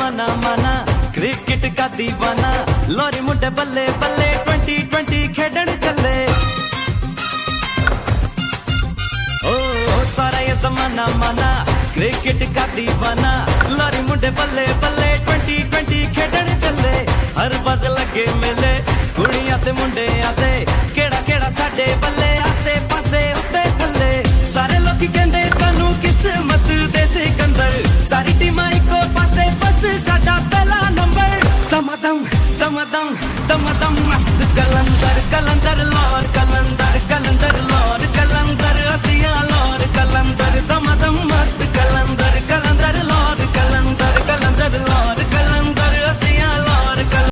जमाना माना क्रिकेट का दीवाना लॉरी मुंडे बल्ले बल्ले 2020 खेडन चले। ओ सारा ये जमाना माना क्रिकेट का दीवाना लॉरी मुंडे बल्ले बल्ले 2020 खेडन चले। हर बज लगे मेले कुड़ियां ते मुंडे आते केड़ा केड़ा साडे बल्ले आसे पासे उत्ते थल्ले। सारे लोग कहंदे सानू किस्मत दे सिकंदर सारी टीमां इको पासे बस साडा पहला नंबर। दमादम दमादम दमादम मस्त कलंदर कलंदर ला